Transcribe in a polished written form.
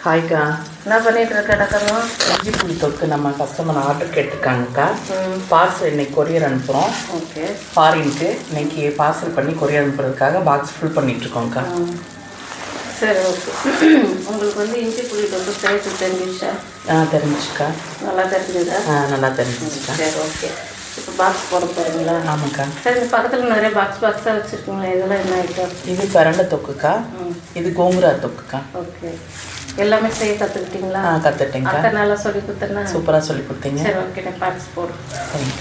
ஹாய்க்கா. என்ன பண்ணிட்டு இருக்க டக்கரும்? இஞ்சி புளி தொக்கு நம்ம கஸ்டமர் ஆர்டர் கேட்டிருக்காங்கக்கா. பார்சல் இன்னைக்கு கொரியர் அனுப்புகிறோம். ஓகே. ஃபாரினுக்கு இன்னைக்கு பார்சல் பண்ணி கொரியர் அனுப்புறதுக்காக பாக்ஸ் ஃபில் பண்ணிகிட்ருக்கோங்க்கா. சரி, ஓகே. உங்களுக்கு வந்து இஞ்சி புளி தொக்கு சேர்த்து தெரிஞ்சிச்சா? தெரிஞ்சுக்கா. நல்லா தெரிஞ்சுதா? நல்லா தெரிஞ்சிச்சுக்கா. சரி, ஓகே. இப்போ பாக்ஸ் போட போகிறீங்களா? ஆமாக்கா. சரி, இந்த பக்கத்தில் நிறைய பாக்ஸாக வச்சுருக்கீங்களா? இதெல்லாம் என்ன ஐட்டம்? இது பிரண்டை தொக்குக்கா. இது கோங்குரா தொக்குக்கா. ஓகே. எல்லாமே செய்ய கற்றுக்கிட்டீங்களா? கற்றுட்டேங்க்கா. அக்கா நல்லா சொல்லி கொடுத்தேன்னா? சூப்பராக சொல்லி கொடுத்தீங்க. சரி, ஓகே. நான் பாக்ஸ் போடுறேன். சரிங்க.